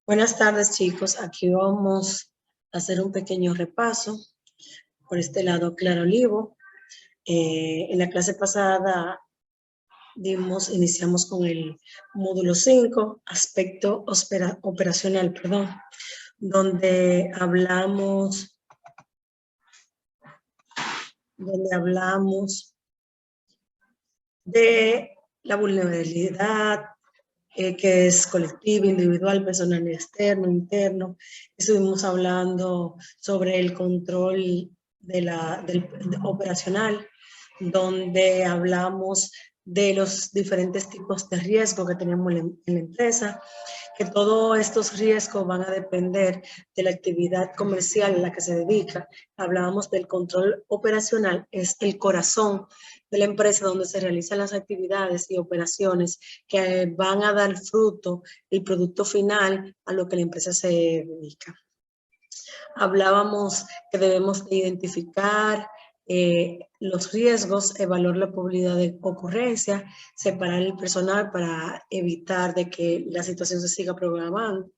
Buenas tardes, chicos. Aquí vamos a hacer un pequeño repaso. Por este lado, Clara Olivo. En la clase pasada iniciamos con el módulo 5, aspecto operacional, donde hablamos de la vulnerabilidad, que es colectivo, individual, personal, externo, interno. Estuvimos hablando sobre el control del operacional, donde hablamos de los diferentes tipos de riesgo que tenemos en la empresa, que todos estos riesgos van a depender de la actividad comercial a la que se dedica. Hablábamos del control operacional, es el corazón de la empresa donde se realizan las actividades y operaciones que van a dar fruto, el producto final a lo que la empresa se dedica. Hablábamos que debemos de identificar los riesgos, evaluar la probabilidad de ocurrencia, separar el personal para evitar de que la situación se siga propagando,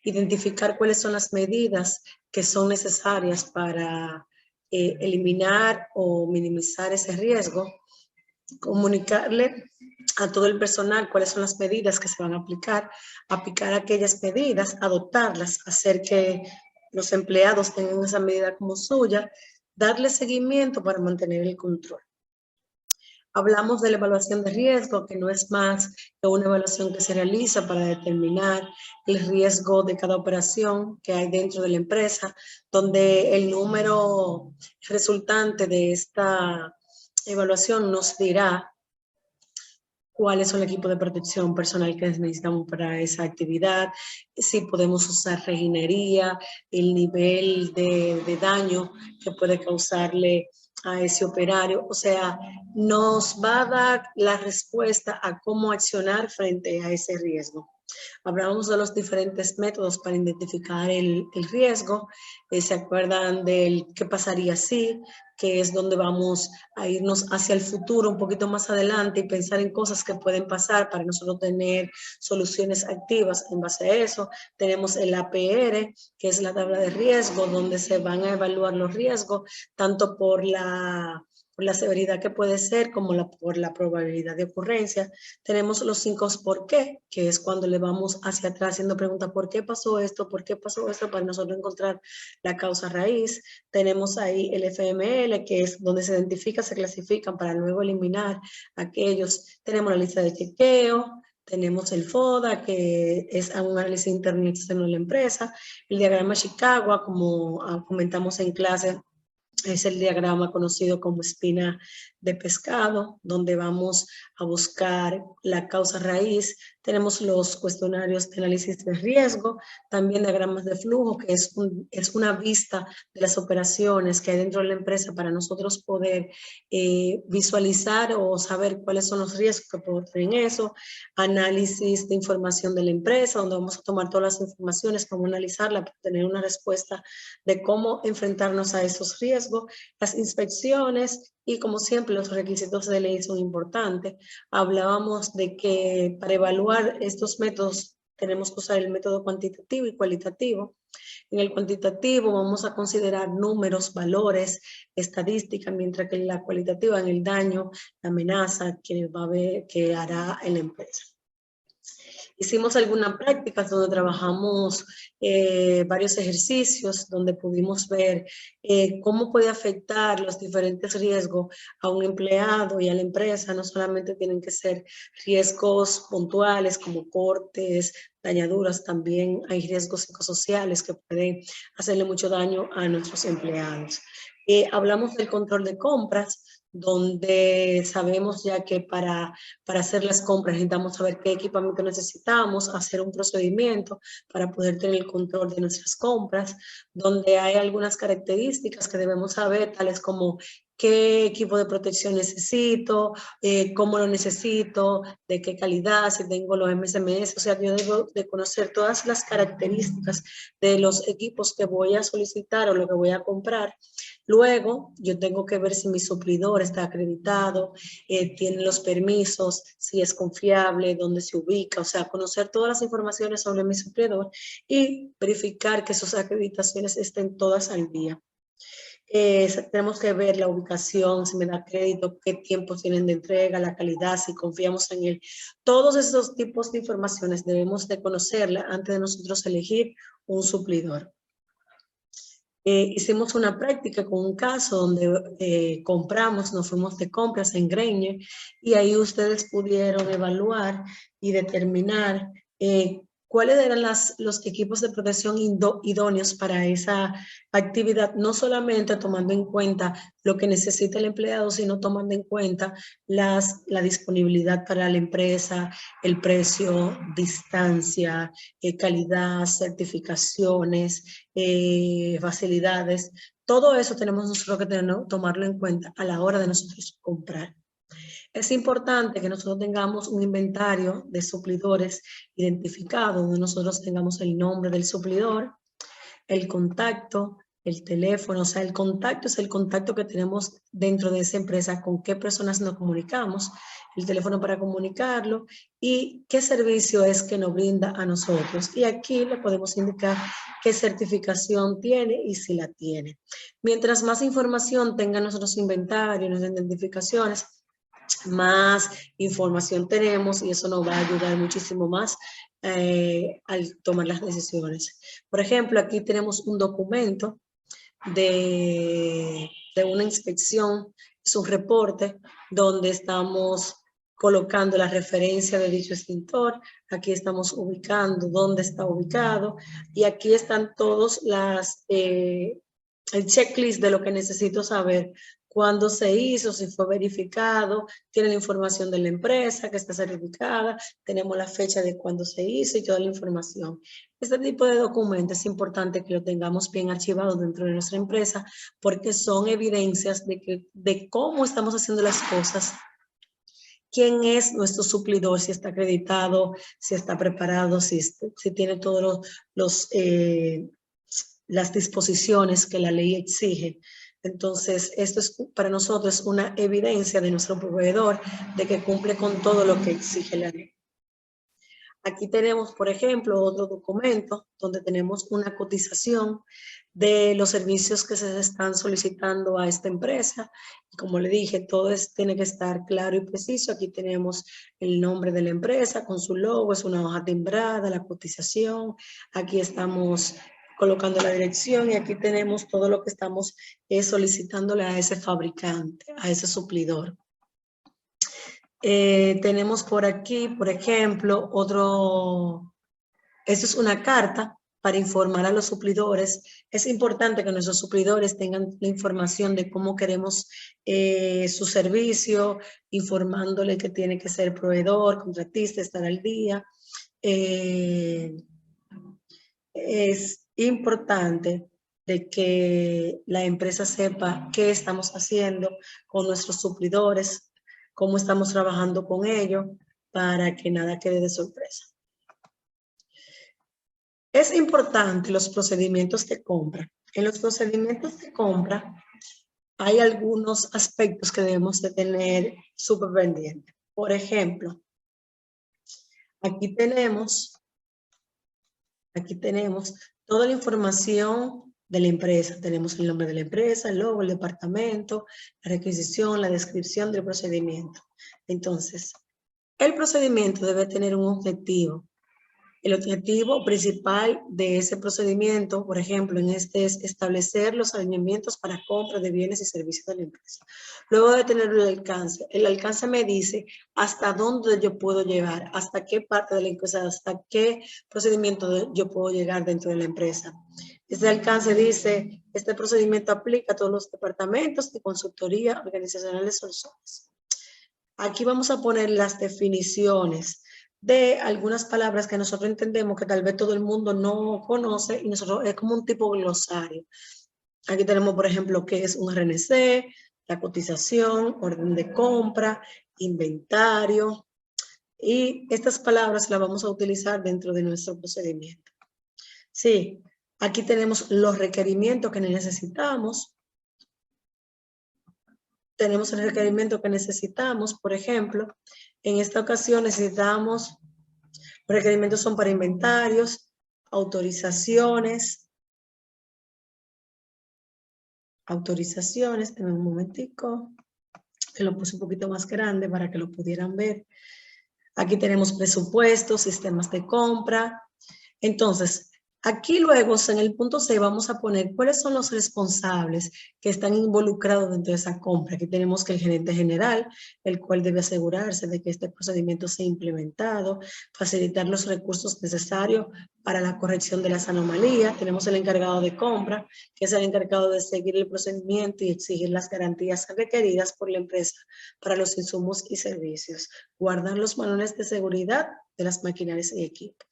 identificar cuáles son las medidas que son necesarias para eliminar o minimizar ese riesgo, comunicarle a todo el personal cuáles son las medidas que se van a aplicar aquellas medidas, adoptarlas, hacer que los empleados tengan esa medida como suya, darle seguimiento para mantener el control. Hablamos de la evaluación de riesgo, que no es más que una evaluación que se realiza para determinar el riesgo de cada operación que hay dentro de la empresa, donde el número resultante de esta evaluación nos dirá cuál es el equipo de protección personal que necesitamos para esa actividad, si podemos usar reginería, el nivel de daño que puede causarle a ese operario. O sea, nos va a dar la respuesta a cómo accionar frente a ese riesgo. Hablamos de los diferentes métodos para identificar el riesgo. ¿Se acuerdan del qué pasaría si? Que es donde vamos a irnos hacia el futuro un poquito más adelante y pensar en cosas que pueden pasar para nosotros tener soluciones activas en base a eso. Tenemos el APR, que es la tabla de riesgo, donde se van a evaluar los riesgos, tanto por la severidad que puede ser como por la probabilidad de ocurrencia. Tenemos los 5 por qué, que es cuando le vamos hacia atrás haciendo preguntas, ¿por qué pasó esto? ¿Por qué pasó esto? Para nosotros encontrar la causa raíz. Tenemos ahí el FML, que es donde se identifica, se clasifican para luego eliminar aquellos. Tenemos la lista de chequeo, tenemos el FODA, que es un análisis interno y externo de la empresa. El diagrama Chicago, como comentamos en clase, es el diagrama conocido como espina de pescado, donde vamos a buscar la causa raíz. Tenemos los cuestionarios de análisis de riesgo, también diagramas de flujo, que es una vista de las operaciones que hay dentro de la empresa para nosotros poder visualizar o saber cuáles son los riesgos que pueden tener en eso. Análisis de información de la empresa, donde vamos a tomar todas las informaciones, cómo analizarla para tener una respuesta de cómo enfrentarnos a esos riesgos. Las inspecciones y, como siempre, los requisitos de ley son importantes. Hablábamos de que para evaluar estos métodos tenemos que usar el método cuantitativo y cualitativo. En el cuantitativo vamos a considerar números, valores, estadísticas, mientras que en la cualitativa, en el daño, la amenaza que hará en la empresa. Hicimos algunas prácticas donde trabajamos varios ejercicios donde pudimos ver cómo puede afectar los diferentes riesgos a un empleado y a la empresa. No solamente tienen que ser riesgos puntuales como cortes, dañaduras, también hay riesgos psicosociales que pueden hacerle mucho daño a nuestros empleados. Hablamos del control de compras, donde sabemos ya que para hacer las compras necesitamos saber qué equipamiento necesitamos, hacer un procedimiento para poder tener el control de nuestras compras, donde hay algunas características que debemos saber, tales como qué equipo de protección necesito, cómo lo necesito, de qué calidad, si tengo los MSMS, o sea, yo debo de conocer todas las características de los equipos que voy a solicitar o lo que voy a comprar. Luego, yo tengo que ver si mi suplidor está acreditado, tiene los permisos, si es confiable, dónde se ubica, o sea, conocer todas las informaciones sobre mi suplidor y verificar que sus acreditaciones estén todas al día. Tenemos que ver la ubicación, si me da crédito, qué tiempos tienen de entrega, la calidad, si confiamos en él. Todos esos tipos de informaciones debemos de conocerla antes de nosotros elegir un suplidor. Hicimos una práctica con un caso donde compramos, nos fuimos de compras en Grainger y ahí ustedes pudieron evaluar y determinar cuáles eran los equipos de protección idóneos para esa actividad, no solamente tomando en cuenta lo que necesita el empleado, sino tomando en cuenta la disponibilidad para la empresa, el precio, distancia, calidad, certificaciones, facilidades. Todo eso tenemos nosotros que tomarlo en cuenta a la hora de nosotros comprar. Es importante que nosotros tengamos un inventario de suplidores identificados, donde nosotros tengamos el nombre del suplidor, el contacto, el teléfono, o sea, el contacto es el contacto que tenemos dentro de esa empresa, con qué personas nos comunicamos, el teléfono para comunicarlo y qué servicio es que nos brinda a nosotros. Y aquí le podemos indicar qué certificación tiene y si la tiene. Mientras más información tengan nuestros inventarios, nuestras identificaciones, más información tenemos y eso nos va a ayudar muchísimo más al tomar las decisiones. Por ejemplo, aquí tenemos un documento de una inspección, es un reporte donde estamos colocando la referencia de dicho extintor, aquí estamos ubicando dónde está ubicado y aquí están todos el checklist de lo que necesito saber, cuándo se hizo, si fue verificado, tiene la información de la empresa que está certificada, tenemos la fecha de cuándo se hizo y toda la información. Este tipo de documentos es importante que lo tengamos bien archivado dentro de nuestra empresa porque son evidencias de cómo estamos haciendo las cosas, quién es nuestro suplidor, si está acreditado, si está preparado, si tiene todos las disposiciones que la ley exige. Entonces, esto es para nosotros una evidencia de nuestro proveedor de que cumple con todo lo que exige la ley. Aquí tenemos, por ejemplo, otro documento donde tenemos una cotización de los servicios que se están solicitando a esta empresa. Y como le dije, todo tiene que estar claro y preciso. Aquí tenemos el nombre de la empresa con su logo, es una hoja timbrada, la cotización. Aquí estamos colocando la dirección y aquí tenemos todo lo que estamos solicitándole a ese fabricante, a ese suplidor. Tenemos por aquí, por ejemplo, esto es una carta para informar a los suplidores. Es importante que nuestros suplidores tengan la información de cómo queremos su servicio, informándole que tiene que ser proveedor, contratista, estar al día. Es importante de que la empresa sepa qué estamos haciendo con nuestros suplidores, cómo estamos trabajando con ellos, para que nada quede de sorpresa. Es importante los procedimientos de compra. En los procedimientos de compra hay algunos aspectos que debemos de tener súper pendientes. Por ejemplo, aquí tenemos toda la información de la empresa. Tenemos el nombre de la empresa, el logo, el departamento, la requisición, la descripción del procedimiento. Entonces, el procedimiento debe tener un objetivo. El objetivo principal de ese procedimiento, por ejemplo, en este es establecer los alineamientos para compra de bienes y servicios de la empresa. Luego de tener el alcance me dice hasta dónde yo puedo llegar, hasta qué parte de la empresa, hasta qué procedimiento yo puedo llegar dentro de la empresa. Este alcance dice, este procedimiento aplica a todos los departamentos de consultoría organizacionales o zonas. Aquí vamos a poner las definiciones de algunas palabras que nosotros entendemos que tal vez todo el mundo no conoce y nosotros es como un tipo glosario. Aquí tenemos, por ejemplo, qué es un RNC, la cotización, orden de compra, inventario. Y estas palabras las vamos a utilizar dentro de nuestro procedimiento. Sí, aquí tenemos los requerimientos que necesitamos. Tenemos el requerimiento que necesitamos, por ejemplo, en esta ocasión necesitamos, los requerimientos son para inventarios, autorizaciones, en un momentico, que lo puse un poquito más grande para que lo pudieran ver. Aquí tenemos presupuestos, sistemas de compra. Entonces, aquí luego en el punto 6 vamos a poner cuáles son los responsables que están involucrados dentro de esa compra. Aquí tenemos que el gerente general, el cual debe asegurarse de que este procedimiento sea implementado, facilitar los recursos necesarios para la corrección de las anomalías. Tenemos el encargado de compra, que es el encargado de seguir el procedimiento y exigir las garantías requeridas por la empresa para los insumos y servicios. Guardar los manuales de seguridad de las maquinarias y equipos.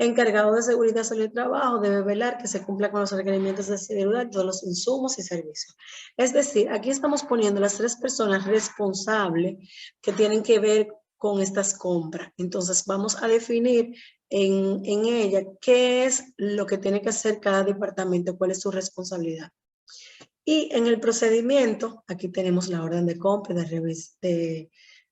Encargado de seguridad salud y trabajo debe velar que se cumpla con los requerimientos de seguridad de todos los insumos y servicios. Es decir, aquí estamos poniendo las 3 personas responsables que tienen que ver con estas compras. Entonces vamos a definir en ella qué es lo que tiene que hacer cada departamento, cuál es su responsabilidad. Y en el procedimiento, aquí tenemos la orden de compra,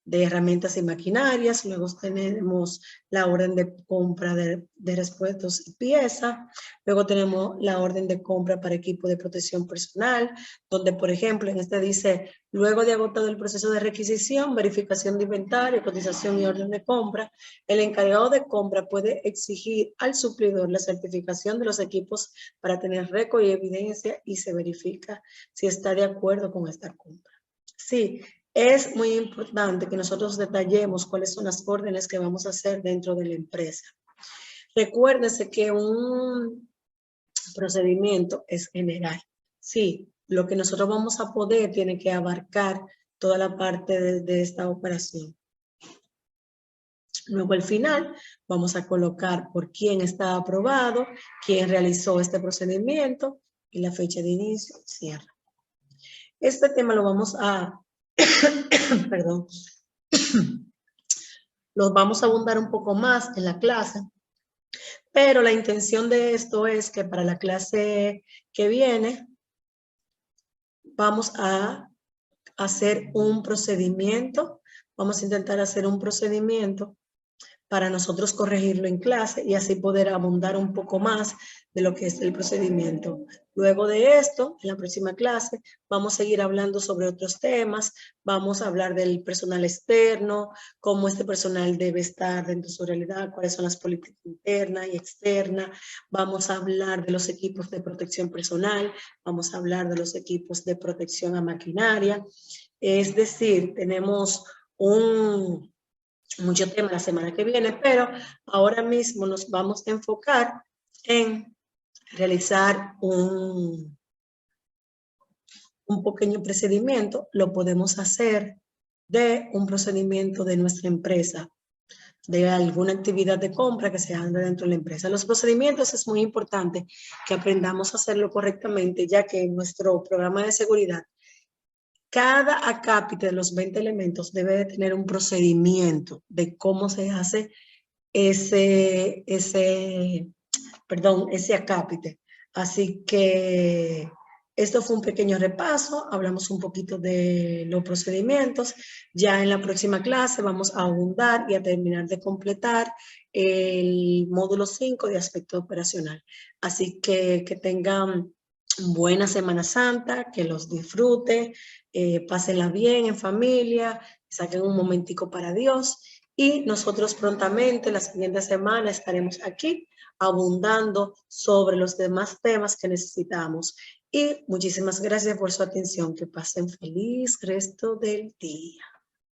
de herramientas y maquinarias, luego tenemos la orden de compra de repuestos y piezas, luego tenemos la orden de compra para equipo de protección personal, donde por ejemplo en este dice, luego de agotado el proceso de requisición, verificación de inventario, cotización y orden de compra, el encargado de compra puede exigir al suplidor la certificación de los equipos para tener récord y evidencia y se verifica si está de acuerdo con esta compra. Sí, es muy importante que nosotros detallemos cuáles son las órdenes que vamos a hacer dentro de la empresa. Recuérdense que un procedimiento es general. Sí, lo que nosotros vamos a poder tiene que abarcar toda la parte de esta operación. Luego al final vamos a colocar por quién está aprobado, quién realizó este procedimiento y la fecha de inicio, cierre. Este tema lo vamos a perdón, los vamos a abundar un poco más en la clase, pero la intención de esto es que para la clase que viene vamos a hacer un procedimiento, vamos a intentar hacer un procedimiento para nosotros corregirlo en clase y así poder abundar un poco más de lo que es el procedimiento. Luego de esto, en la próxima clase, vamos a seguir hablando sobre otros temas, vamos a hablar del personal externo, cómo este personal debe estar dentro de su realidad, cuáles son las políticas internas y externas, vamos a hablar de los equipos de protección personal, vamos a hablar de los equipos de protección a maquinaria, es decir, tenemos mucho tema la semana que viene, pero ahora mismo nos vamos a enfocar en realizar un pequeño procedimiento. Lo podemos hacer de un procedimiento de nuestra empresa, de alguna actividad de compra que se haga dentro de la empresa. Los procedimientos es muy importante que aprendamos a hacerlo correctamente, ya que en nuestro programa de seguridad cada acápite de los 20 elementos debe de tener un procedimiento de cómo se hace ese acápite. Así que esto fue un pequeño repaso, hablamos un poquito de los procedimientos. Ya en la próxima clase vamos a abundar y a terminar de completar el módulo 5 de aspecto operacional. Así que tengan buena Semana Santa, que los disfruten, pásenla bien en familia, saquen un momentico para Dios y nosotros prontamente la siguiente semana estaremos aquí abundando sobre los demás temas que necesitamos. Y muchísimas gracias por su atención. Que pasen feliz resto del día.